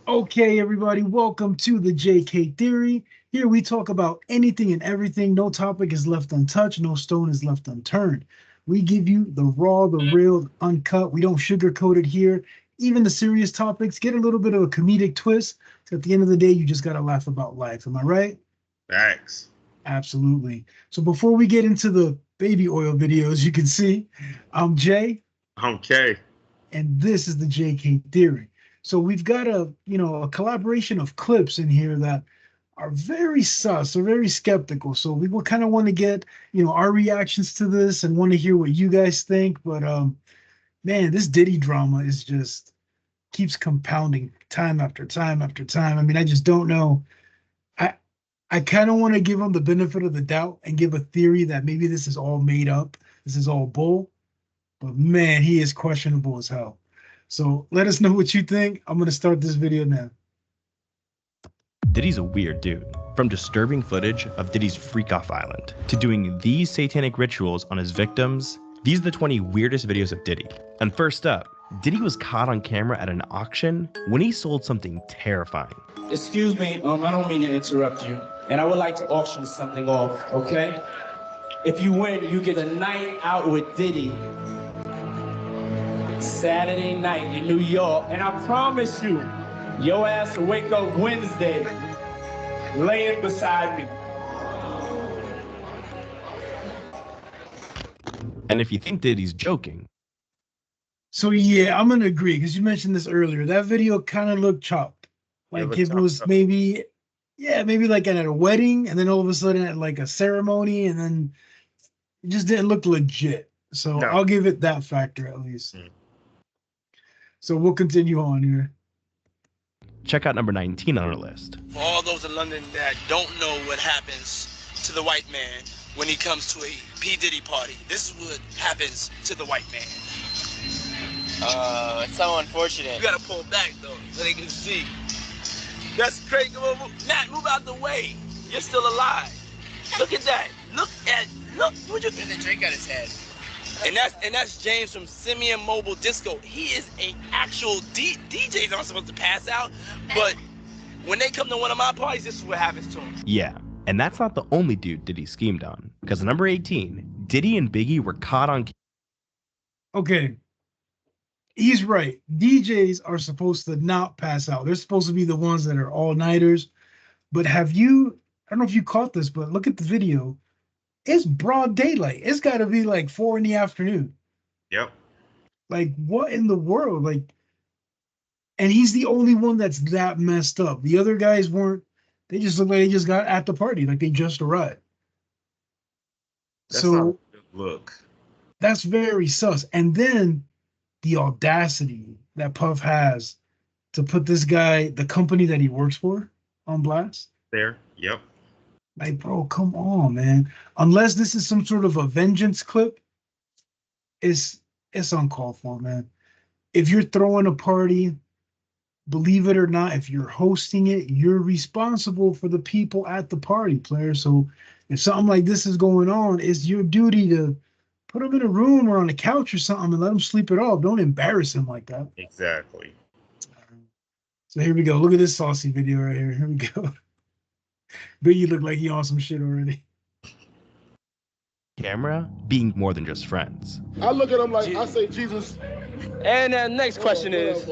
Okay, everybody, welcome to the JK Theory. Here we talk about anything and everything. No topic is left untouched, no stone is left unturned. We give you the raw, the real, the uncut. We don't sugarcoat it here. Even the serious topics get a little bit of a comedic twist. So at the end of the day, you just got to laugh about life. Am I right? Thanks. Absolutely. So before we get into the baby oil videos, you can see I'm Jay, Okay. and this is the JK Theory. So we've got a collaboration of clips in here that are very sus or very skeptical. So we will kind of want to get, our reactions to this and want to hear what you guys think. But man, this Diddy drama is just keeps compounding time after time after time. I mean, I just don't know. I I kind of want to give him the benefit of the doubt and give a theory that maybe this is all made up. This is all bull. But man, he is questionable as hell. So let us know what you think. I'm going to start this video now. Diddy's a weird dude. From disturbing footage of Diddy's freak-off island to doing these satanic rituals on his victims, these are the 20 weirdest videos of Diddy. And first up, Diddy was caught on camera at an auction when he sold something terrifying. Excuse me, I don't mean to interrupt you, and I would like to auction something off, okay? If you win, you get a night out with Diddy. Saturday night in New York, and I promise you, your ass will wake up Wednesday laying beside me. And if you think Diddy's joking, So yeah, I'm gonna agree because you mentioned this earlier. That video kind of looked chopped. Yeah, Like but it was maybe, yeah, maybe like at a wedding, and then all of a sudden at like a ceremony, and then it just didn't look legit. So no. I'll give it that factor at least. Mm. So we'll continue on here. check out number 19 on our list. For all those in London that don't know what happens to the white man when he comes to a P. Diddy party, this is what happens to the white man. It's so unfortunate. You gotta pull back though, so they can see. That's crazy. Matt, move out the way. You're still alive. Look at that. Look. Would you? There's a drink on his head. And that's James from Simeon Mobile Disco. He is a actual DJs aren't supposed to pass out, but when they come to one of my parties, this is what happens to them. Yeah, and that's not the only dude Diddy schemed on. Because number 18, Diddy and Biggie were caught on. Okay, he's right. DJs are supposed to not pass out. They're supposed to be the ones that are all-nighters. But have you, I don't know if you caught this, but look at the video. It's broad daylight. It's got to be like 4 in the afternoon. Yep. Like, what in the world? Like, and he's the only one that's that messed up. The other guys weren't, they just look like they just got at the party, like they just arrived. That's So not a good look. that's very sus. And then the audacity that Puff has to put this guy, the company that he works for, on blast. There. Yep. Like, bro, come on, man. Unless this is some sort of a vengeance clip, it's uncalled for, man. If you're throwing a party, believe it or not, if you're hosting it, you're responsible for the people at the party, player. So if something like this is going on, it's your duty to put them in a room or on a couch or something and let them sleep it off. Don't embarrass him like that. Exactly. So here we go. Look at this saucy video right here. Here we go. Biggie look like he on some shit already. Camera being more than just friends. I look at him like, I say, Jesus. And the next question is,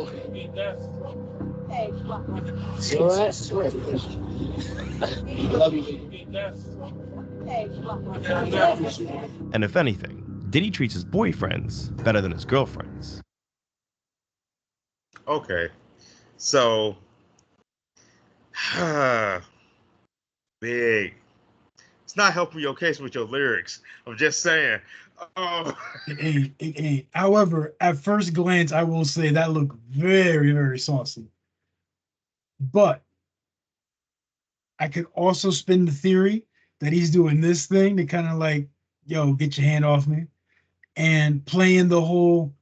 And if anything, Diddy treats his boyfriends better than his girlfriends. Okay. So, big. It's not helping your case with your lyrics. I'm just saying. Oh. It ain't. However, at first glance, I will say that looked very, very saucy. But I could also spin the theory that he's doing this thing to kind of like, yo, get your hand off me, and playing the whole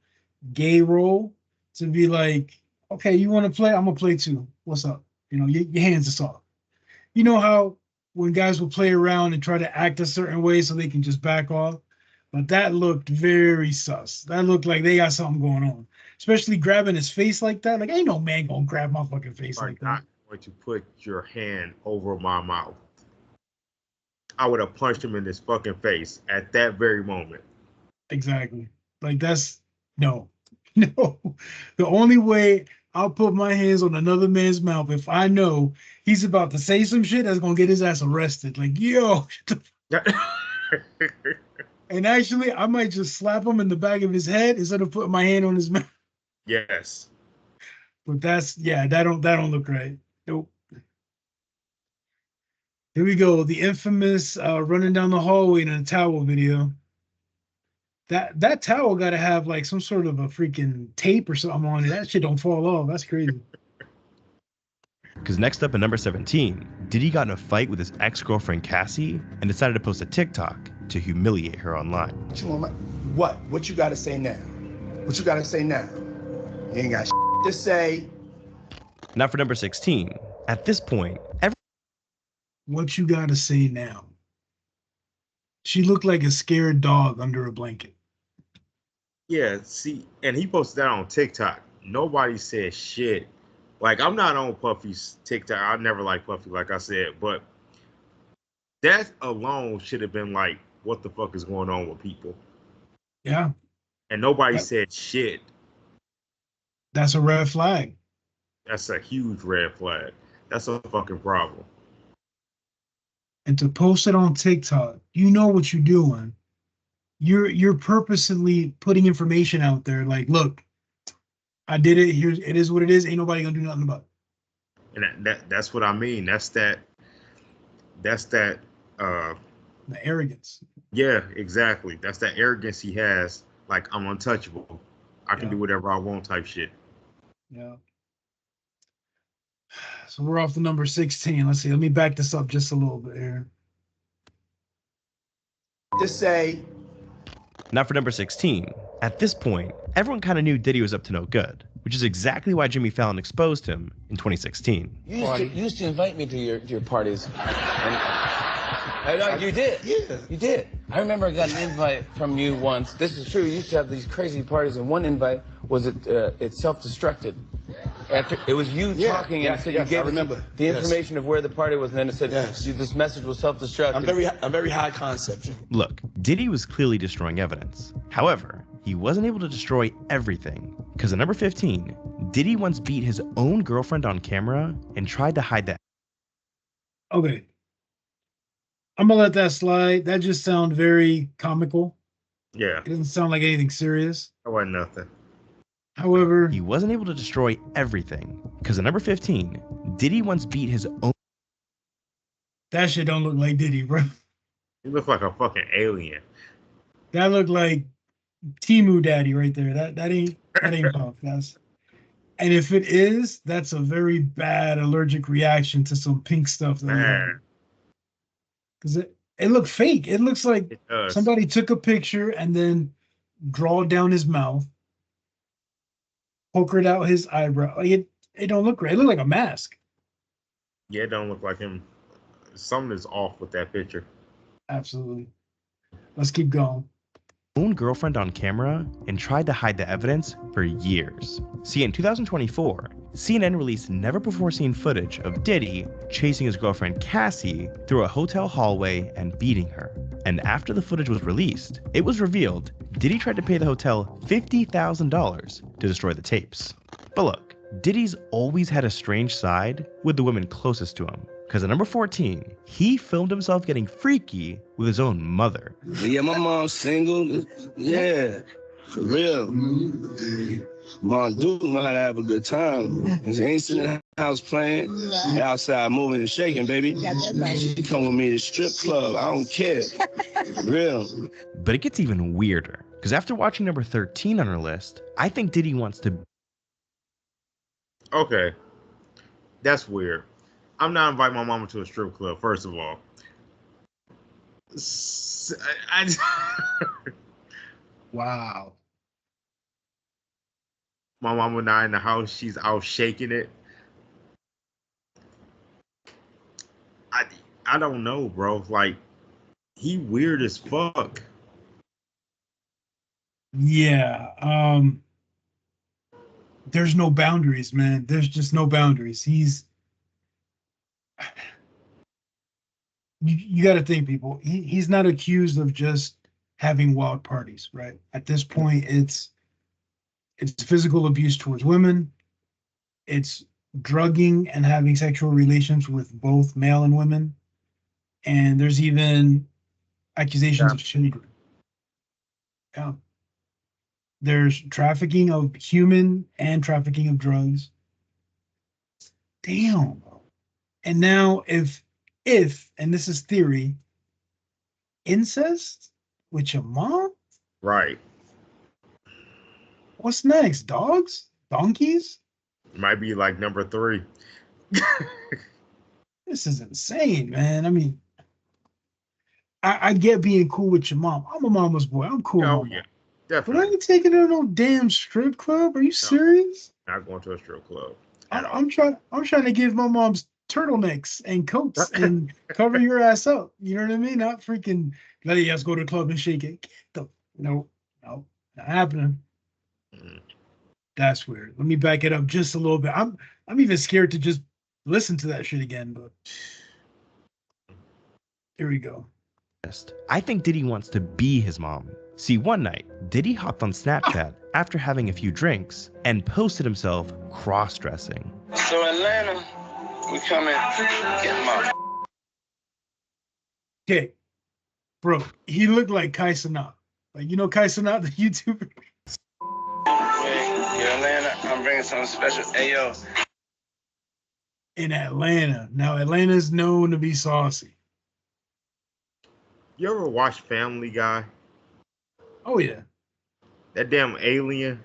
gay role to be like, okay, you want to play? I'm gonna play too. What's up? You know, your hands are soft. You know how when guys will play around and try to act a certain way so they can just back off? But that looked very sus. That looked like they got something going on. Especially grabbing his face like that. Like, ain't no man gonna grab my fucking face Are like that. not going to put your hand over my mouth. I would have punched him in his fucking face at that very moment. Exactly. Like that's no. No. The only way I'll put my hands on another man's mouth if I know he's about to say some shit that's gonna get his ass arrested. Like, yo, and actually I might just slap him in the back of his head instead of putting my hand on his mouth. Yes. But that's that don't look right. Nope. Here we go. The infamous running down the hallway in a towel video. That towel got to have like some sort of a freaking tape or something on it. That shit don't fall off. That's crazy. Because next up at number 17, Diddy got in a fight with his ex-girlfriend Cassie and decided to post a TikTok to humiliate her online. What? What you gotta say now? What you gotta say now? You ain't got shit to say. Now for number 16, at this point, What you got to say now? She looked like a scared dog under a blanket. Yeah, see, and he posted that on TikTok. Nobody said shit. Like, I'm not on Puffy's TikTok. I never liked Puffy, like I said, but that alone should have been like, what the fuck is going on with people? Yeah. And nobody said shit. That's a red flag. That's a huge red flag. That's a fucking problem. And to post it on TikTok, you know what you're doing. You're purposely putting information out there like, look, I did it. Here's it is what it is. Ain't nobody gonna do nothing about it. And that's what I mean. That's that the arrogance. Yeah, exactly. That's that arrogance he has, like I'm untouchable. I can do whatever I want type shit. Yeah. So we're off to number 16. Let's see. Let me back this up just a little bit here. To say. Now for number 16, at this point, everyone kind of knew Diddy was up to no good, which is exactly why Jimmy Fallon exposed him in 2016. You used to invite me to your parties. You did. Yeah. You did. I remember I got an invite from you once. This is true. You used to have these crazy parties, and one invite was it self-destructed. After it was you talking, and it said you gave the information of where the party was, and then it said this message was self-destructed. I'm very high concept. Look, Diddy was clearly destroying evidence. However, he wasn't able to destroy everything, because at number 15, Diddy once beat his own girlfriend on camera and tried to hide that. Okay. I'm gonna let that slide. That just sounds very comical. Yeah. It doesn't sound like anything serious. That wasn't nothing. However, he wasn't able to destroy everything, because at number 15, Diddy once beat his own. That shit don't look like Diddy, bro. He looked like a fucking alien. That looked like Timu Daddy right there. That ain't Puff. And if it is, that's a very bad allergic reaction to some pink stuff. Because it looked fake. It looks like somebody took a picture and then drawed down his mouth, pokered out his eyebrow. Like it don't look right. It looked like a mask. Yeah, it don't look like him. Something is off with that picture. Absolutely. Let's keep going. Own girlfriend on camera and tried to hide the evidence for years. See, in 2024, CNN released never-before-seen footage of Diddy chasing his girlfriend Cassie through a hotel hallway and beating her. And after the footage was released, it was revealed Diddy tried to pay the hotel $50,000 to destroy the tapes. But look, Diddy's always had a strange side with the women closest to him. Because at number 14, he filmed himself getting freaky with his own mother. Yeah, my mom's single. Yeah, for real. Mom do know how to have a good time. She ain't sitting in the house playing. Outside moving and shaking, baby. She come with me to the strip club. I don't care. For real. But it gets even weirder. Because after watching number 13 on our list, I think Diddy wants to... Okay. That's weird. I'm not inviting my mama to a strip club, first of all. Wow. My mama not in the house. She's out shaking it. I don't know, bro. Like, he weird as fuck. Yeah. There's no boundaries, man. There's just no boundaries. You got to think, people. He's not accused of just having wild parties, right? At this point, it's physical abuse towards women. It's drugging and having sexual relations with both male and women. And there's even accusations Yeah. of children. Yeah. There's trafficking of human and trafficking of drugs. Damn. And now if and this is theory, incest with your mom? Right. What's next? Dogs? Donkeys? Might be like number 3. This is insane, man. I mean, I get being cool with your mom. I'm a mama's boy. I'm cool with Oh my yeah, mom. But I definitely. ain't taking her to no damn strip club. Are you serious? Not going to a strip club I, at all. I'm trying to give my mom's turtlenecks and coats and cover your ass up. You know what I mean? Not freaking let you guys go to the club and shake it. No, not happening. Mm. That's weird. Let me back it up just a little bit. I'm even scared to just listen to that shit again, but here we go. I think Diddy wants to be his mom. See, one night, Diddy hopped on Snapchat after having a few drinks and posted himself cross-dressing. So Atlanta, we come in, get my. Okay, bro, he looked like Kai Cenat. Like, you know Kai Cenat, the YouTuber? Yeah, Atlanta, I'm bringing something special. Hey, yo. In Atlanta. Now, Atlanta's known to be saucy. You ever watch Family Guy? Oh, yeah. That damn alien.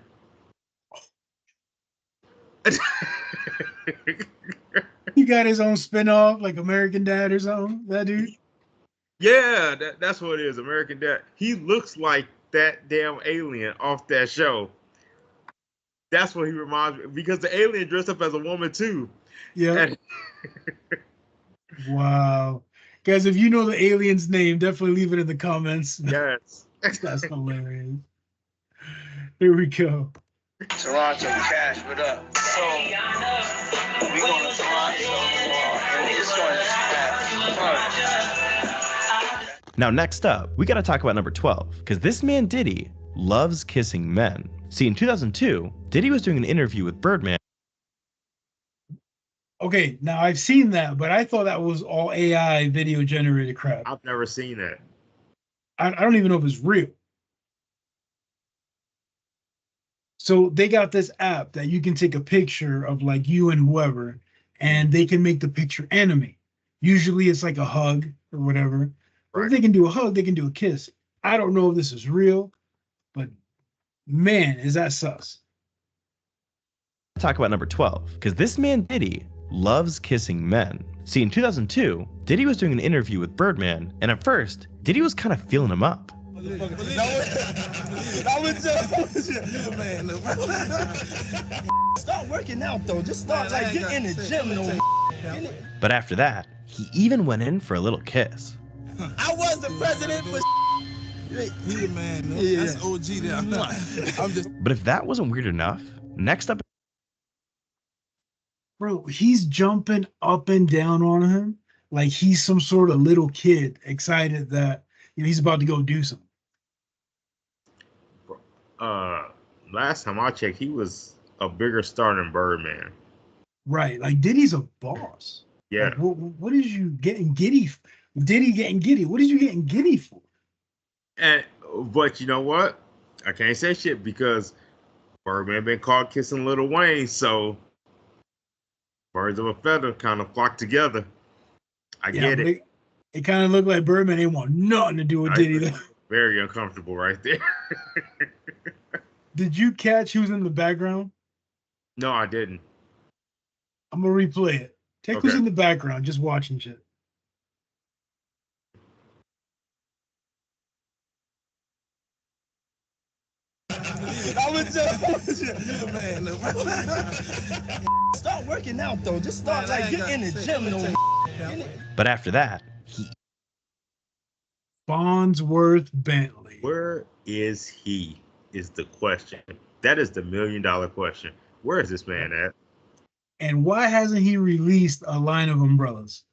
He got his own spinoff, like American Dad or something. That dude. Yeah, that's what it is. American Dad. He looks like that damn alien off that show. That's what he reminds me, because the alien dressed up as a woman too. Yeah. And Wow. Guys, if you know the alien's name, definitely leave it in the comments. yes. That's hilarious. Here we go. Toronto Cash, what up? So, we going to Toronto, and it's going to have fun. Now, next up, we gotta talk about number 12, because this man Diddy loves kissing men. See, in 2002, Diddy was doing an interview with Birdman. Okay, now I've seen that, but I thought that was all AI video generated crap. I've never seen that. I don't even know if it's real. So they got this app that you can take a picture of like you and whoever, and they can make the picture animate. Usually it's like a hug or whatever. But if they can do a hug, they can do a kiss. I don't know if this is real, but man, is that sus. Talk about number 12, because this man Diddy loves kissing men. See, in 2002, Diddy was doing an interview with Birdman, and at first, Diddy was kind of feeling him up. Start working out though. Just start like get in the gym though. But after that, he even went in for a little kiss. I was the president for. He the man, no? Yeah. That's OG there. I'm just. But if that wasn't weird enough, next up. Bro, he's jumping up and down on him like he's some sort of little kid excited that he's about to go do something. Last time I checked, he was a bigger star than Birdman. Right, like Diddy's a boss. Yeah. Like, what is you getting giddy? Diddy getting giddy? What is you getting giddy for? But you know what? I can't say shit because Birdman been caught kissing Lil Wayne, so birds of a feather kind of flock together. I get it. It kind of looked like Birdman ain't want nothing to do with Diddy. Though. Very uncomfortable right there. Did you catch who's in the background? No, I didn't. I'm gonna replay it. Check who's in the background, just watching shit. I was just man. Start working out though. Just start like get in the gym though. But after that, he. Bondsworth Bentley. Where is he? is the question. That is the $1 million question. Where is this man at? And why hasn't he released a line of umbrellas?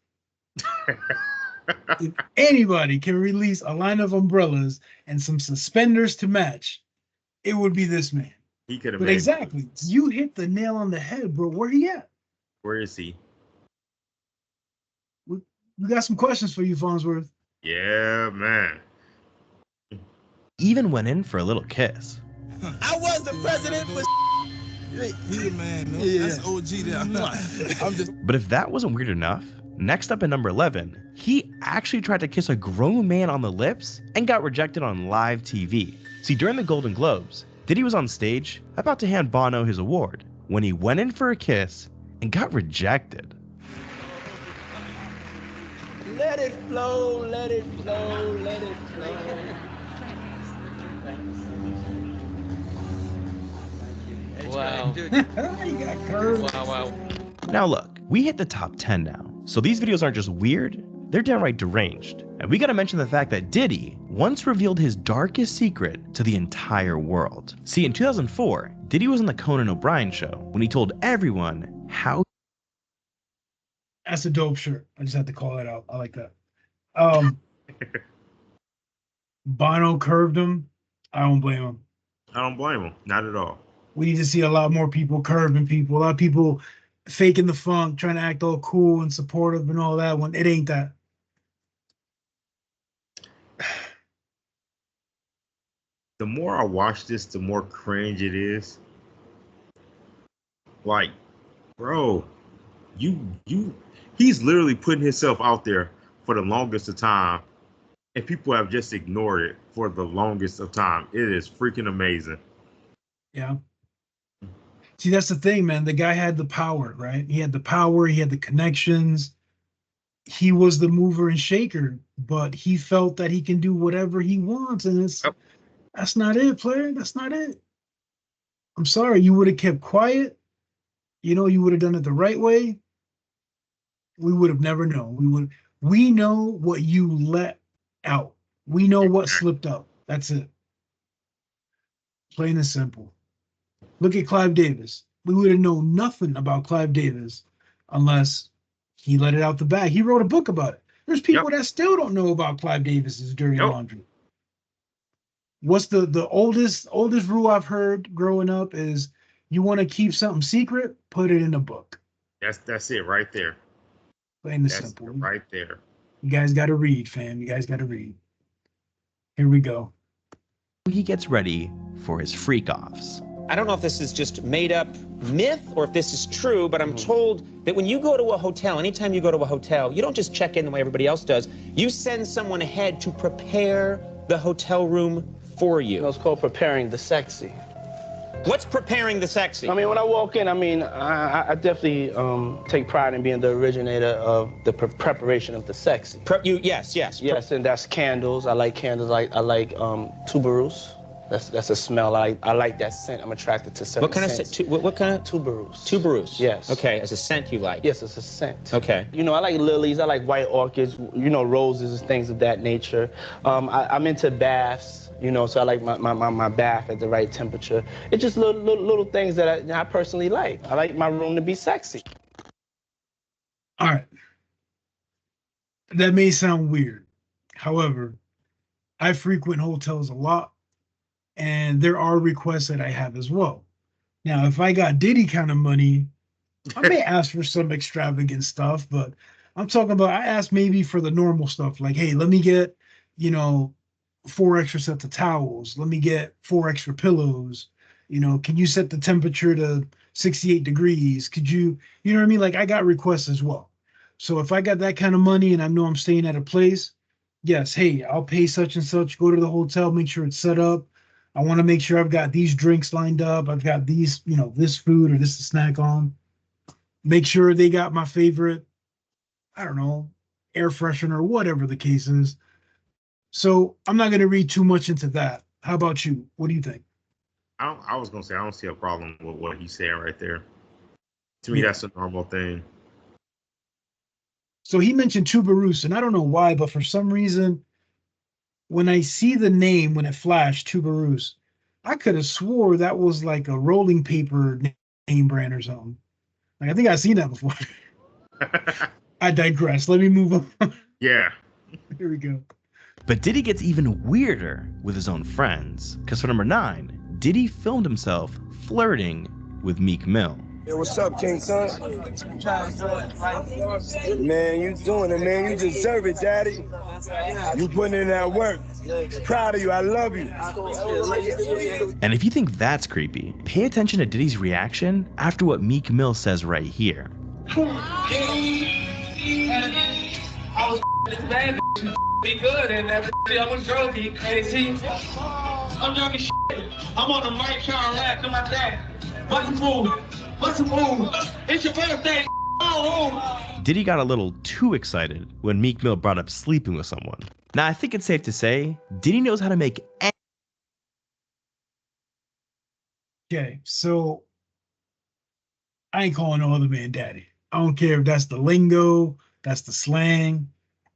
If anybody can release a line of umbrellas and some suspenders to match, it would be this man. He could have. But exactly, you hit the nail on the head, bro. Where he at? Where is he? We got some questions for you, Farnsworth. Yeah, man. Even went in for a little kiss. I was the president for. He the man, man. Yeah. That's OG there. I'm just. But if that wasn't weird enough, next up at number 11, he actually tried to kiss a grown man on the lips and got rejected on live TV. See, during the Golden Globes, Diddy was on stage about to hand Bono his award when he went in for a kiss and got rejected. Let it flow, let it flow, let it flow. Wow. You got curved. Wow. Now look, we hit the top 10 now, so these videos aren't just weird, they're downright deranged. And we gotta mention the fact that Diddy once revealed his darkest secret to the entire world. See, in 2004, Diddy was on the Conan O'Brien show when he told everyone how. That's a dope shirt. I just had to call that out. I like that. Bono curved him. I don't blame him. I don't blame him. Not at all. We need to see a lot more people curving people. A lot of people faking the funk, trying to act all cool and supportive and all that when it ain't that. The more I watch this, the more cringe it is. Like, bro, he's literally putting himself out there for the longest of time, and people have just ignored it for the longest of time. It is freaking amazing. Yeah. See, that's the thing, man. The guy had the power, right? He had the power, he had the connections. He was the mover and shaker, but he felt that he can do whatever he wants, and that's not it, player. That's not it. I'm sorry, you would have kept quiet. You know, you would have done it the right way. We would have never known. We know what you let out. We know what slipped up. That's it. Plain and simple. Look at Clive Davis. We would have known nothing about Clive Davis unless he let it out the bag. He wrote a book about it. There's people that still don't know about Clive Davis's dirty laundry. What's the oldest rule I've heard growing up is you want to keep something secret, put it in a book. That's it right there. Plain and That's simple. Right there. You guys got to read, fam. You guys got to read. Here we go. He gets ready for his freak offs. I don't know if this is just made up myth or if this is true, but I'm told that when you go to a hotel, anytime you go to a hotel, you don't just check in the way everybody else does. You send someone ahead to prepare the hotel room for you. It's called preparing the sexy. What's preparing the sexy? I mean, when I walk in, I definitely take pride in being the originator of the preparation of the sexy. Yes. Yes, and that's candles. I like candles. I like tuberose. That's a smell. I like that scent. I'm attracted to certain scents. What kind of? Tuberose. Tuberose. Yes. Okay, as a scent you like. Yes, it's a scent. Okay. You know, I like lilies. I like white orchids. You know, roses and things of that nature. I'm into baths. You know, so I like my bath at the right temperature. It's just little things that I personally like. I like my room to be sexy. All right. That may sound weird. However, I frequent hotels a lot, and there are requests that I have as well. Now, if I got Diddy kind of money, I may ask for some extravagant stuff, but I'm talking about, I ask maybe for the normal stuff, like, hey, let me get, 4 extra sets of towels. Let me get 4 extra pillows. Can you set the temperature to 68 degrees? Could you know what I mean? Like, I got requests as well. So if I got that kind of money and I know I'm staying at a place, yes, hey, I'll pay such and such, go to the hotel, make sure it's set up. I want to make sure I've got these drinks lined up. I've got these, this food or this to snack on. Make sure they got my favorite, I don't know, air freshener or whatever the case is. So I'm not going to read too much into that. How about you? What do you think? I was going to say, I don't see a problem with what he's saying right there. To me, that's a normal thing. So he mentioned tuberose, and I don't know why, but for some reason, when I see the name, when it flashed, tuberose, I could have swore that was like a rolling paper name brand or something. Like, I think I've seen that before. I digress. Let me move on. Yeah. Here we go. But Diddy gets even weirder with his own friends. Because for number 9, Diddy filmed himself flirting with Meek Mill. Yo, what's up, King Son? Man, you doing it, man. You deserve it, Daddy. You putting in that work. Proud of you. I love you. And if you think that's creepy, pay attention to Diddy's reaction after what Meek Mill says right here. I was this bad be good and everything. I was drunk, Cassie. I'm drunk as shit. I'm on the mic trying to rap to my dad. What's the move? What's the move? It's your birthday. Diddy got a little too excited when Meek Mill brought up sleeping with someone. Now, I think it's safe to say Diddy knows how to make Okay, so I ain't calling no other man daddy. I don't care if that's the lingo, that's the slang.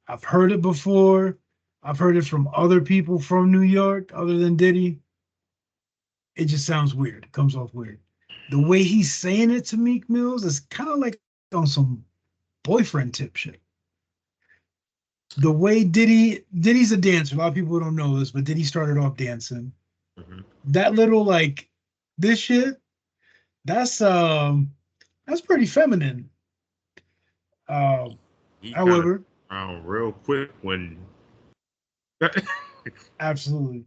I've heard it before. I've heard it from other people from New York other than Diddy. It just sounds weird. It comes off weird. The way he's saying it to Meek Mills is kind of like on some boyfriend tip shit. The way Diddy's a dancer. A lot of people don't know this, but Diddy started off dancing. Mm-hmm. That little like this shit, that's pretty feminine. However, real quick when absolutely,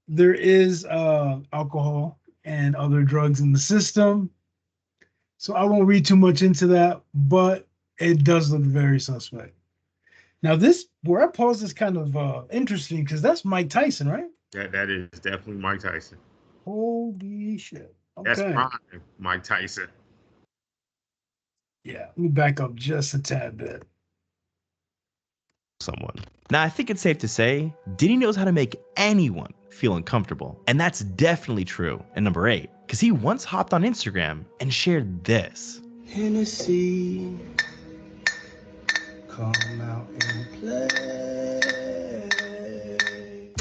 there is alcohol and other drugs in the system, so I won't read too much into that, but it does look very suspect. Now, this where I pause is kind of interesting because that's Mike Tyson, right? that is definitely Mike Tyson. Holy shit! Okay. That's prime Mike Tyson. Yeah, let me back up just a tad bit. someone. Now, I think it's safe to say Diddy knows how to make anyone feel uncomfortable. And that's definitely true in number 8, because he once hopped on Instagram and shared this. Hennessy, come out and play.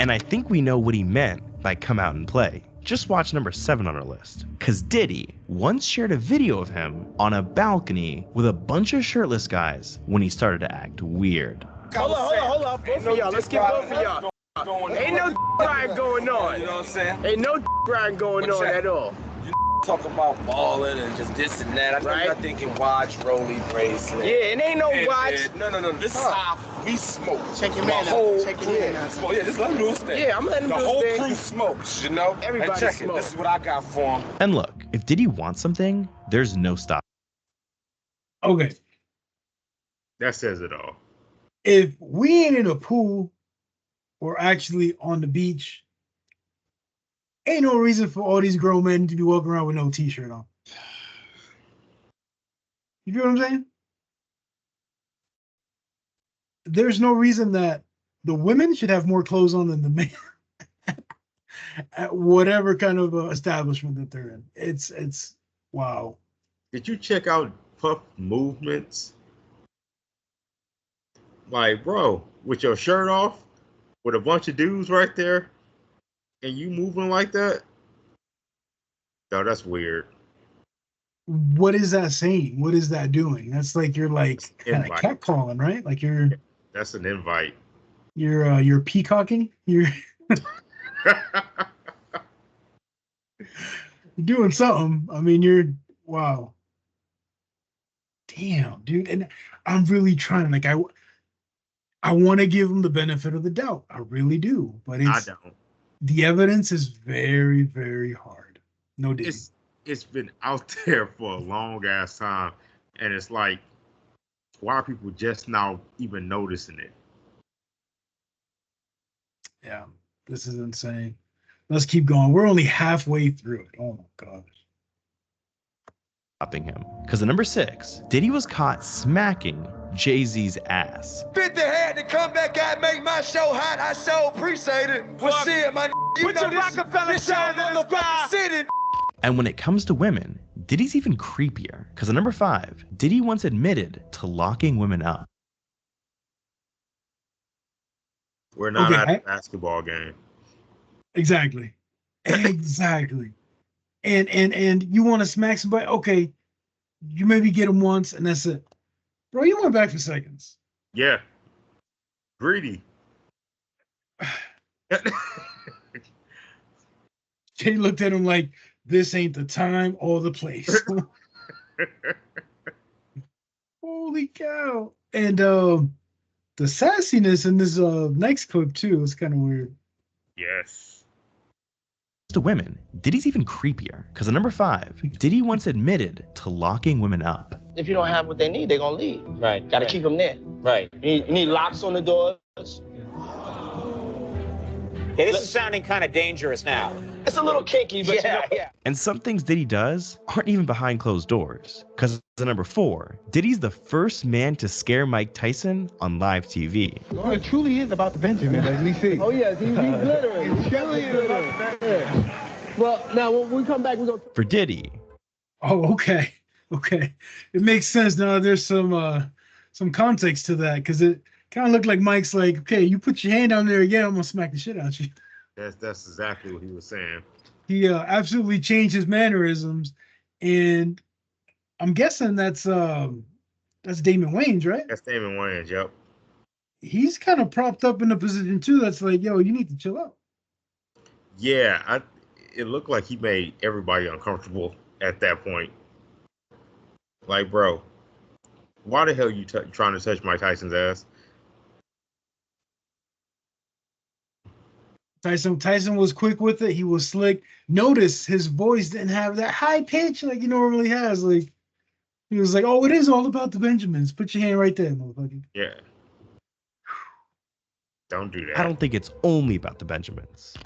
And I think we know what he meant by come out and play. Just watch number 7 on our list. Because Diddy once shared a video of him on a balcony with a bunch of shirtless guys when he started to act weird. Hold up. Both of y'all. Let's get both of y'all. Ain't no grind going on. You know what I'm saying? Ain't no grind going on at all. Talk about balling and just this and that. I know you're thinking watch, rolly, bracelet. Yeah, and ain't no watch. No. This is how we smoke. Check your man out. Check your man out. Yeah, just let him do his thing. Yeah, I'm letting him do his thing. The whole crew smokes, you know? Everybody and check smokes. it. This is what I got for him. And look, if Diddy wants something, there's no stop. Okay. That says it all. If we ain't in a pool or actually on the beach, ain't no reason for all these grown men to be walking around with no t-shirt on. You feel what I'm saying? There's no reason that the women should have more clothes on than the men at whatever kind of establishment that they're in. It's wow. Did you check out Puff movements? Like, bro, with your shirt off, with a bunch of dudes right there, and you moving like that? No, that's weird. What is that saying? What is that doing? That's like you're like kind of catcalling, right? Like that's an invite. You're peacocking. You're doing something. I mean, wow. Damn, dude. And I'm really trying. Like I want to give him the benefit of the doubt. I really do. But I don't. The evidence is very, very hard. No Diddy. It's been out there for a long ass time, and it's like, why are people just now even noticing it? Yeah, this is insane. Let's keep going. We're only halfway through it. Oh my gosh. Stopping him. Because at number 6, Diddy was caught smacking Jay-Z's ass. 50 had to come back out and make my show hot. I so appreciate it. Well, shit, my you Put know your this Rockefeller show sign in the motherfucking city. And when it comes to women, Diddy's even creepier. Because at number 5, Diddy once admitted to locking women up. We're not at a basketball game. Exactly. Exactly. And you want to smack somebody? Okay, you maybe get him once and that's it. Bro, you went back for seconds. Yeah. Greedy. Jay looked at him like, this ain't the time or the place. Holy cow. And the sassiness in this next clip too is kind of weird. Yes. To women, Diddy's even creepier. Because at number 5, Diddy once admitted to locking women up. If you don't have what they need, they're gonna leave. Right. Gotta keep them there. Right. You need locks on the doors. Hey, this is sounding kind of dangerous now. It's a little kinky, but Yeah. And some things Diddy does aren't even behind closed doors. Because at number 4, Diddy's the first man to scare Mike Tyson on live TV. Oh, it truly is about the Benjamin, as we see. Oh, yes, he's glittering. It truly is about the Benjamin. Well, now, when we come back, we're going to... For Diddy. Oh, okay. Okay. It makes sense now. There's some context to that because it kind of looked like Mike's like, okay, you put your hand down there again, I'm going to smack the shit out of you. That's exactly what he was saying. He absolutely changed his mannerisms, and I'm guessing that's Damon Wayans, right? That's Damon Wayans, yep. He's kind of propped up in a position too that's like, yo, you need to chill out. Yeah, it looked like he made everybody uncomfortable at that point. Like, bro, why the hell you trying to touch Mike Tyson's ass? Tyson was quick with it. He was slick. Notice his voice didn't have that high pitch like he normally has. Like he was like, "Oh, it is all about the Benjamins. Put your hand right there, motherfucker." Yeah. Don't do that. I don't think it's only about the Benjamins.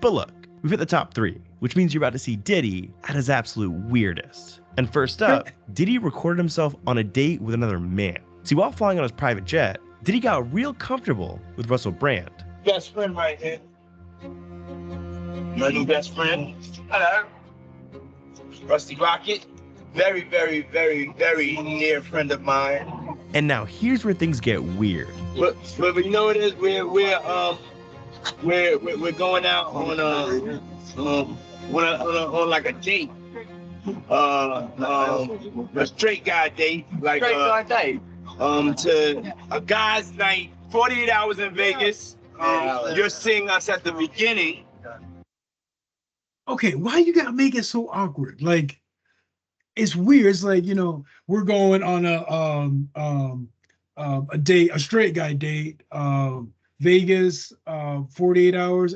But look, we've hit the top 3, which means you're about to see Diddy at his absolute weirdest. And first up, Diddy recorded himself on a date with another man. See, while flying on his private jet, Diddy got real comfortable with Russell Brand. Best friend right here. My new best friend. Hello. Rusty Rocket. Very, very, very, very near friend of mine. And now here's where things get weird. But you know what it is? We're going out on like a date. A straight guy date. Like straight guy date. To a guy's night, 48 hours in Vegas. You're seeing us at the beginning. Okay, why you gotta make it so awkward? Like, it's weird. It's like, you know, we're going on a date, a straight guy date, Vegas, 48 hours.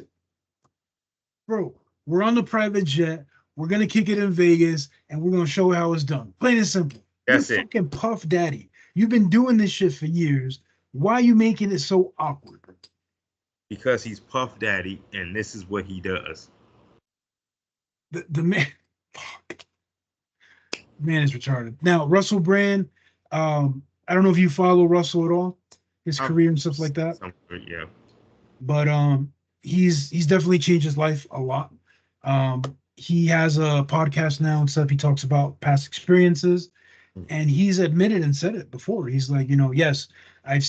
Bro, we're on the private jet. We're gonna kick it in Vegas, and we're gonna show how it's done. Plain and simple. That's You're it. fucking Puff Daddy. You've been doing this shit for years. Why are you making it so awkward? Because he's Puff Daddy, and this is what he does. The man, fuck. Man is retarded. Now, Russell Brand, I don't know if you follow Russell at all, his career and stuff like that. Yeah. But he's definitely changed his life a lot. He has a podcast now and stuff. He talks about past experiences, and he's admitted and said it before. He's like, you know, yes, I've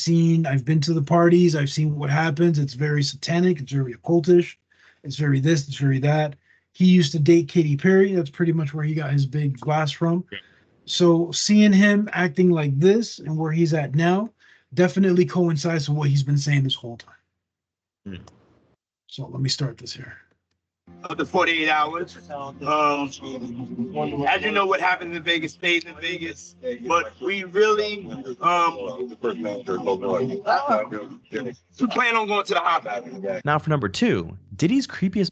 been to the parties, I've seen what happens. It's very satanic, it's very occultish, it's very this, it's very that. He used to date Katy Perry. That's pretty much where he got his big blast from. So seeing him acting like this and where he's at now definitely coincides with what he's been saying this whole time. So let me start this here. Of the 48 hours. As you know, what happens in Vegas stays in Vegas. But we really we plan on going to the hot. Now for number 2, Diddy's creepiest.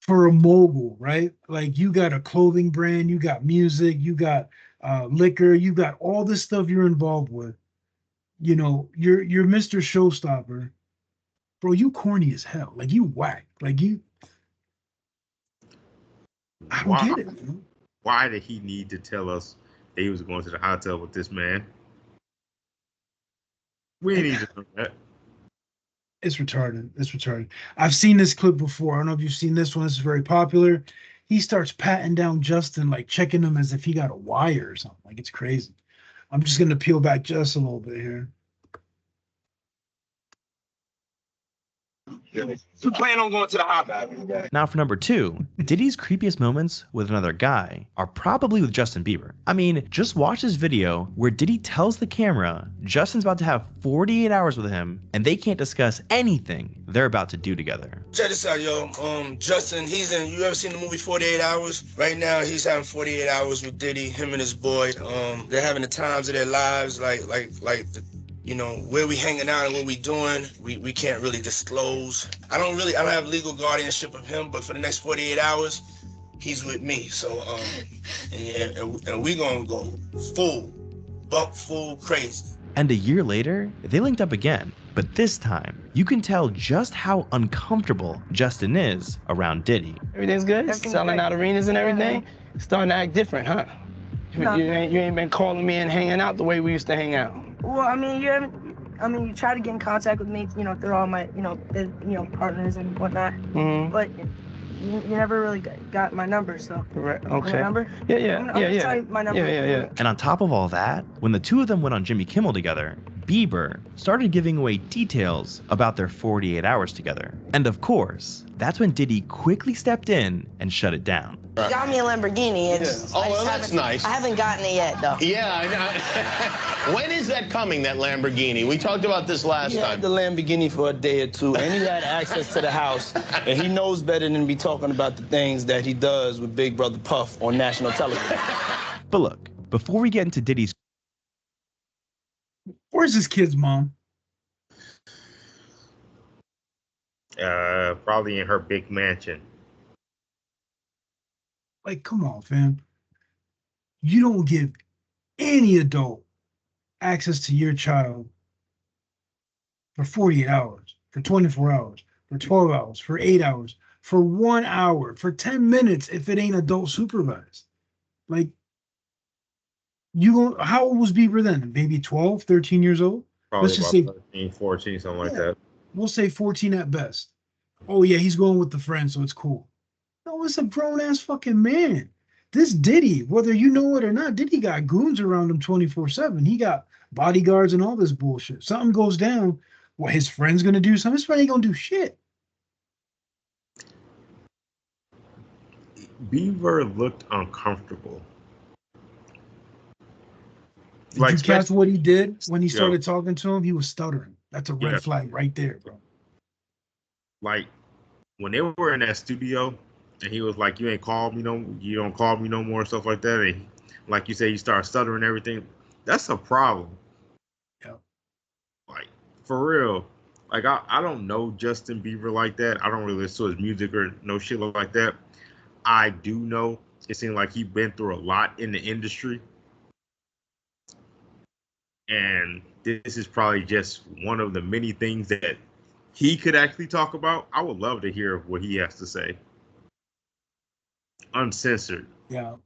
For a mogul, right? Like you got a clothing brand, you got music, you got liquor, you got all this stuff you're involved with. You know, you're Mr. Showstopper. Bro, you corny as hell. Like you whack. Like you. I don't get it. Man. Why did he need to tell us that he was going to the hotel with this man? We need to know that. It's retarded. It's retarded. I've seen this clip before. I don't know if you've seen this one. This is very popular. He starts patting down Justin, like checking him as if he got a wire or something. Like it's crazy. I'm just going to peel back just a little bit here. We plan on going to the hot. Now for number 2, Diddy's creepiest moments with another guy are probably with Justin Bieber. I mean, just watch this video where Diddy tells the camera Justin's about to have 48 hours with him and they can't discuss anything they're about to do together. Check this out, yo. Justin, you ever seen the movie 48 Hours? Right now, he's having 48 hours with Diddy, him and his boy. They're having the times of their lives, you know, where we hanging out and what we doing, we can't really disclose. I don't have legal guardianship of him, but for the next 48 hours, he's with me. So, and we gonna go full crazy. And a year later, they linked up again, but this time, you can tell just how uncomfortable Justin is around Diddy. Everything's good? Selling out arenas and everything? Starting to act different, huh? No. You ain't been calling me and hanging out the way we used to hang out. Well, I mean, you try to get in contact with me, you know, through all my, partners and whatnot. Mm-hmm. But you never really got my number, so. Right. Okay. My number? Yeah. I'm gonna tell you my number. Yeah. And on top of all that, when the two of them went on Jimmy Kimmel together, Bieber started giving away details about their 48 hours together. And of course, that's when Diddy quickly stepped in and shut it down. You got me a Lamborghini. That's nice. I haven't gotten it yet, though. Yeah, I know. When is that coming, that Lamborghini? We talked about this last He time. had the Lamborghini for a day or two, and he had access to the house, and he knows better than to be talking about the things that he does with Big Brother Puff on national television. But look, before we get into Diddy's... Where's his kid's mom? Probably in her big mansion. Like, come on, fam. You don't give any adult access to your child for 48 hours, for 24 hours, for 12 hours, for 8 hours, for 1 hour, for 10 minutes if it ain't adult supervised. Like, how old was Bieber then? Maybe 12, 13 years old? Probably Let's just about say 13, 14, something like that. We'll say 14 at best. Oh, yeah, he's going with the friend, so it's cool. No, it's a grown-ass fucking man. This Diddy, whether you know it or not, Diddy got goons around him 24/7. He got bodyguards and all this bullshit. Something goes down, what, his friend's going to do something? His friend ain't going to do shit. Bieber looked uncomfortable. Did you catch what he did when he started talking to him? He was stuttering. That's a red flag right there, bro. Like, when they were in that studio, and he was like, you don't call me no more, stuff like that. And like you say, you start stuttering and everything. That's a problem. Yeah. Like, for real. Like, I don't know Justin Bieber like that. I don't really listen to his music or no shit like that. I do know it seems like he's been through a lot in the industry. And this is probably just one of the many things that he could actually talk about. I would love to hear what he has to say. Uncensored. Yeah.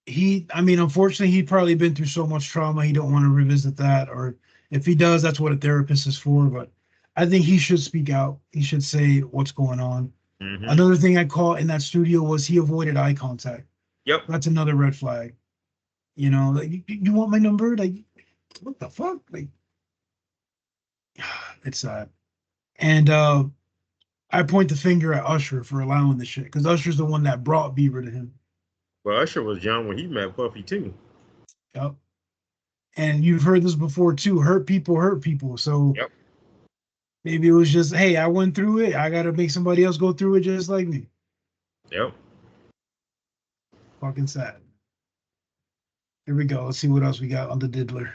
Unfortunately, he'd probably been through so much trauma, he don't want to revisit that. Or if he does, that's what a therapist is for. But I think he should speak out. He should say what's going on. Mm-hmm. Another thing I caught in that studio was he avoided eye contact. Yep. That's another red flag. You know, like, you want my number? Like, what the fuck? Like, it's sad. And I point the finger at Usher for allowing the shit, because Usher's the one that brought Bieber to him. Well, Usher was young when he met Puffy too. Yep. And you've heard this before too. Hurt people. So yep. Maybe it was just, hey, I went through it. I got to make somebody else go through it just like me. Yep. Fucking sad. Here we go. Let's see what else we got on the diddler.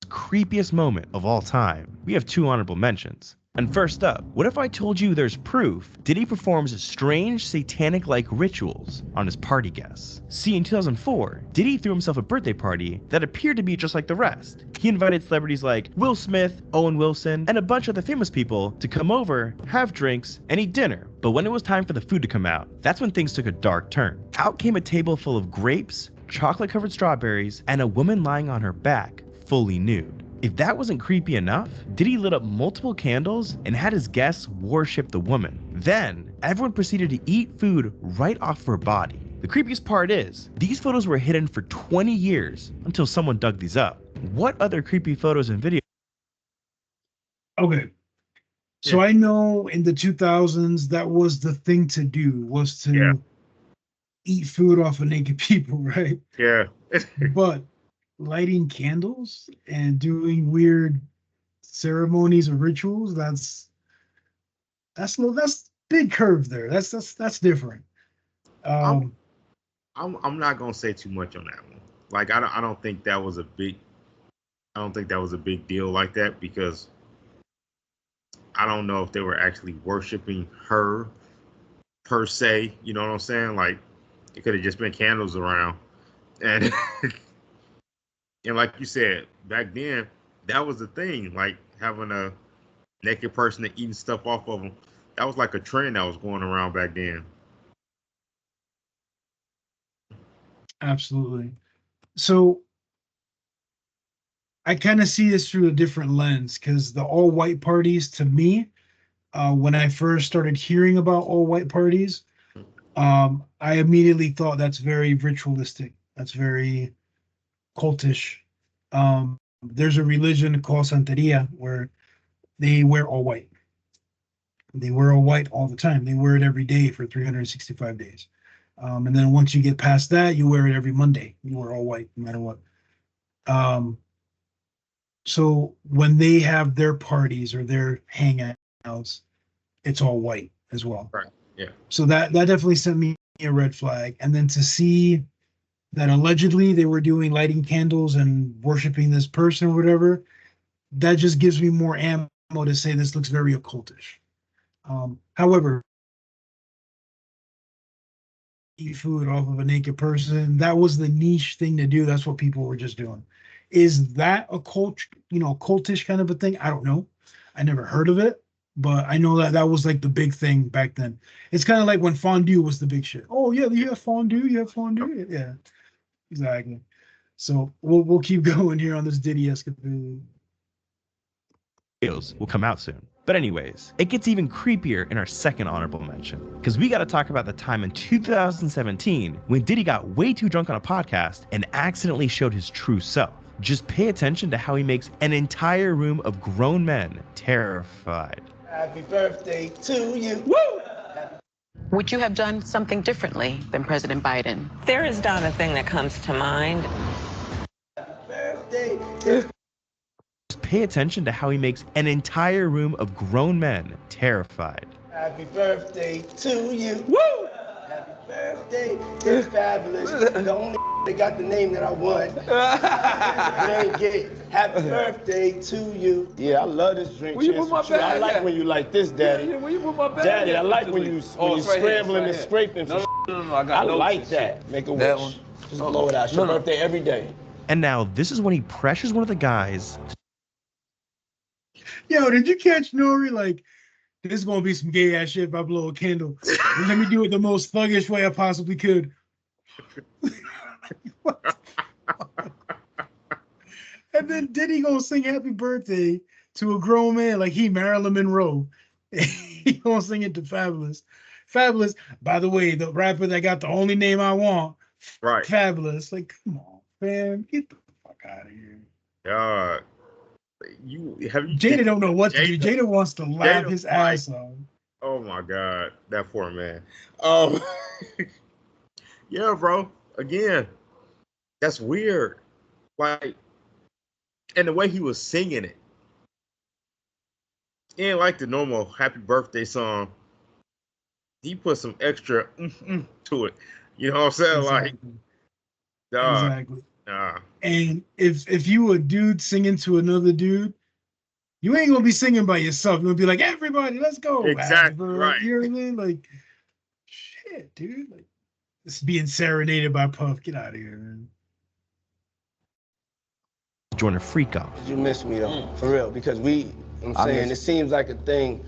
Creepiest moment of all time. We have 2 honorable mentions. And first up, what if I told you there's proof Diddy performs strange satanic-like rituals on his party guests? See, in 2004, Diddy threw himself a birthday party that appeared to be just like the rest. He invited celebrities like Will Smith, Owen Wilson, and a bunch of other famous people to come over, have drinks, and eat dinner. But when it was time for the food to come out, that's when things took a dark turn. Out came a table full of grapes, chocolate-covered strawberries, and a woman lying on her back, fully nude. If that wasn't creepy enough, Diddy lit up multiple candles and had his guests worship the woman. Then, everyone proceeded to eat food right off her body. The creepiest part is, these photos were hidden for 20 years until someone dug these up. What other creepy photos and videos? Okay. So I know in the 2000s that was the thing to do, was to eat food off of naked people, right? Yeah. But lighting candles and doing weird ceremonies or rituals, that's big curve there. That's different. I'm not gonna say too much on that one. Like I don't think that was a big deal like that, because I don't know if they were actually worshiping her per se. You know what I'm saying? Like it could have just been candles around, and and like you said, back then that was the thing. Like having a naked person and eating stuff off of them, that was like a trend that was going around back then. Absolutely. So I kind of see this through a different lens, because the all white parties, to me, when I first started hearing about all white parties, I immediately thought that's very ritualistic. That's very cultish. There's a religion called Santeria where they wear all white. They wear all white all the time. They wear it every day for 365 days. And then once you get past that, you wear it every Monday. You wear all white, no matter what. So when they have their parties or their hangouts, it's all white as well. Right. Yeah. So that definitely sent me a red flag. And then to see that allegedly they were doing lighting candles and worshiping this person or whatever, that just gives me more ammo to say this looks very occultish. However, eat food off of a naked person, that was the niche thing to do. That's what people were just doing. Is that a cultish kind of a thing? I don't know. I never heard of it, but I know that was like the big thing back then. It's kind of like when fondue was the big shit. Oh yeah, you have fondue. You have fondue. Yeah, exactly. So we'll keep going here on this Diddy escapade. Will come out soon. But anyways, it gets even creepier in our second honorable mention, because we got to talk about the time in 2017 when Diddy got way too drunk on a podcast and accidentally showed his true self. Just pay attention to how he makes an entire room of grown men terrified. Happy birthday to you. Woo! Would you have done something differently than President Biden? There is not a thing that comes to mind. Happy birthday. Just pay attention to how he makes an entire room of grown men terrified. Happy birthday to you. Woo! Happy birthday. It's fabulous. The only that got the name that I want. They ain't get it. Happy birthday to you. Yeah, I love this drink. Will you put my bag I like at? when you like this, Daddy. Yeah, will you put my bag Daddy, at? I like when you scrambling and scraping. No, I got I like that. Make a that wish. one. Just blow it out. It's your birthday every day. And now this is when he pressures one of the guys. Yo, did you catch Nori? Like, this is gonna be some gay ass shit if I blow a candle. And let me do it the most thuggish way I possibly could. What the fuck? And then Diddy gonna sing happy birthday to a grown man like he Marilyn Monroe. He gonna sing it to Fabulous. Fabulous, by the way, the rapper that got the only name I want. Right. Fabulous. Like, come on, man. Get the fuck out of here. Jada don't know what to do. Jada wants to laugh his ass off. Oh my God, that poor man. Yeah, bro. Again, that's weird. Like, and the way he was singing it, ain't like the normal happy birthday song. He put some extra to it. You know what I'm saying? Exactly. Like, exactly. And if you a dude singing to another dude, you ain't gonna be singing by yourself. You're gonna be like, everybody, let's go. Exactly. Right. You know what I mean? Like, shit, dude. Like, this is being serenaded by Puff. Get out of here, man. Join a freak off. You miss me though, for real, because I'm saying it seems like a thing.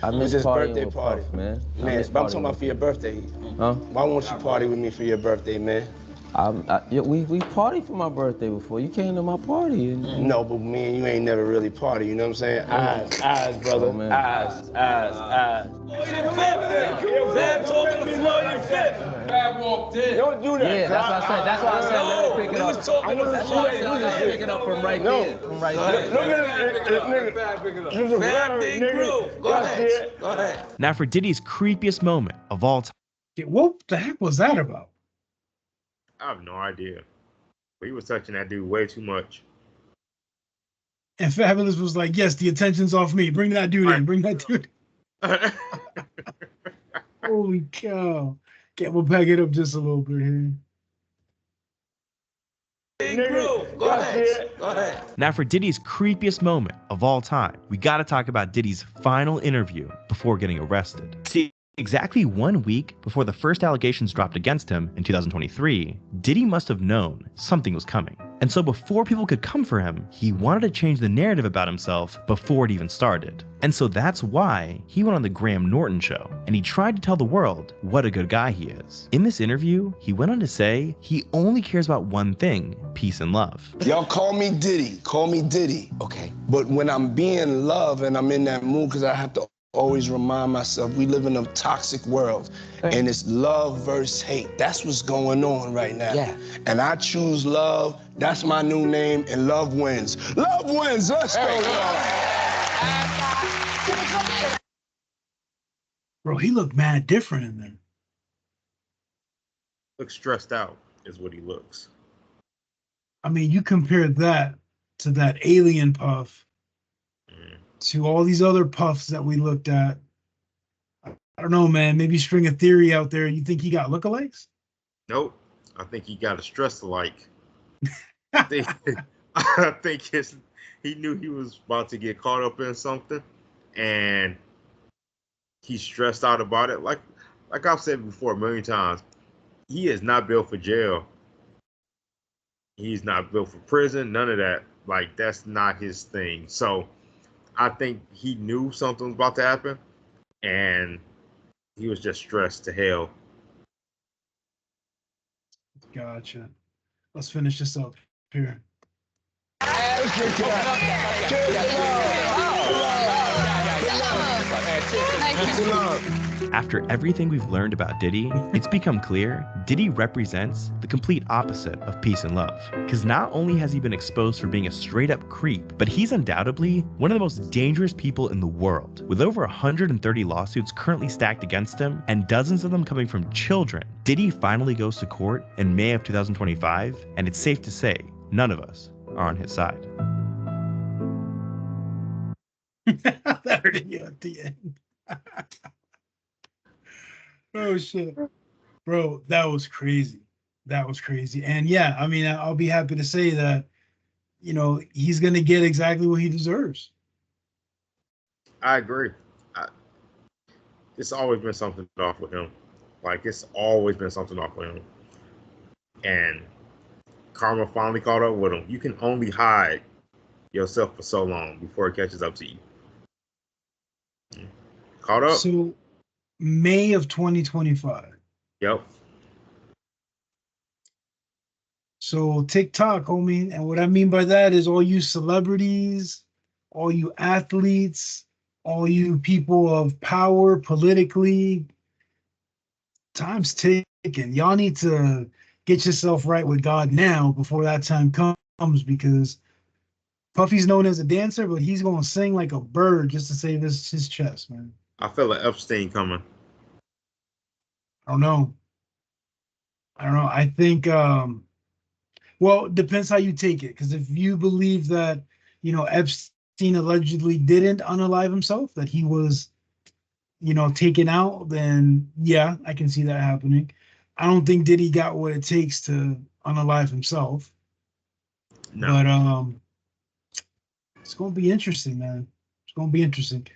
I miss this partying birthday with party, Puff, man. Man, but I'm talking about for your birthday. Huh? Why won't you party with me for your birthday, man? We partied for my birthday before. You came to my party. No, but me and you ain't never really party. You know what I'm saying? Eyes, brother. Oh, man. Eyes. Fab walked in. Don't do that. Yeah, that's what I said. That's why I said let me pick it up. was talking about Picking up from right there. From right there. Look at this nigga. Fat big bro. Go ahead. Go ahead. Now for Diddy's creepiest moment of all time. What the heck was that about? I have no idea. But he was touching that dude way too much. And Fabulous was like, yes, the attention's off me. Bring that dude in. Bring that dude in. Holy cow. Okay, we'll back it up just a little bit here. Go ahead. Go ahead. Now for Diddy's creepiest moment of all time, we gotta talk about Diddy's final interview before getting arrested. See, exactly 1 week before the first allegations dropped against him in 2023, Diddy must have known something was coming. And so before people could come for him, he wanted to change the narrative about himself before it even started. And so that's why he went on the Graham Norton show, and he tried to tell the world what a good guy he is. In this interview, he went on to say he only cares about one thing, peace and love. Y'all call me Diddy, okay? But when I'm being love and I'm in that mood, because I have to always remind myself we live in a toxic world, and it's love versus hate. That's what's going on right now. Yeah. And I choose love. That's my new name, and love wins. Love wins. Let's go, y'all. Bro, he looked mad different in there. Looks stressed out is what he looks. I mean, you compare that to that alien puff, to all these other puffs that we looked at. I don't know, man. Maybe string a theory out there. You think he got lookalikes? Nope. I think he got a stress alike. I think he knew he was about to get caught up in something, and he's stressed out about it. Like I've said before a million times, he is not built for jail. He's not built for prison. None of that. Like, that's not his thing. So I think he knew something was about to happen, and he was just stressed to hell. Gotcha. Let's finish this up here. After everything we've learned about Diddy, it's become clear Diddy represents the complete opposite of peace and love. Because not only has he been exposed for being a straight up creep, but he's undoubtedly one of the most dangerous people in the world. With over 130 lawsuits currently stacked against him, and dozens of them coming from children, Diddy finally goes to court in May of 2025, and it's safe to say none of us are on his side. That hurt you at the end. Oh shit, bro, that was crazy. That was crazy. And yeah, I mean, I'll be happy to say that, you know, he's gonna get exactly what he deserves. I agree. It's always been something off with him. Like, it's always been something off with him. And karma finally caught up with him. You can only hide yourself for so long before it catches up to you. Caught up. So May of 2025. Yep. So TikTok, homie, and what I mean by that is all you celebrities, all you athletes, all you people of power politically, time's ticking. Y'all need to get yourself right with God now before that time comes, because Puffy's known as a dancer, but he's going to sing like a bird just to save his chest, man. I feel like Epstein coming. I don't know. I think, well, it depends how you take it. Because if you believe that, you know, Epstein allegedly didn't unalive himself, that he was, you know, taken out, then yeah, I can see that happening. I don't think Diddy got what it takes to unalive himself. No. But it's going to be interesting, man. It's going to be interesting.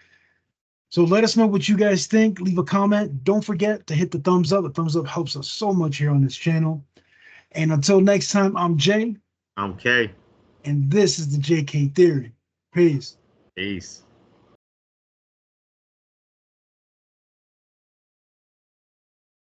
So let us know what you guys think. Leave a comment. Don't forget to hit the thumbs up. The thumbs up helps us so much here on this channel. And until next time, I'm Jay. I'm Kay. And this is the JK Theory. Peace. Peace.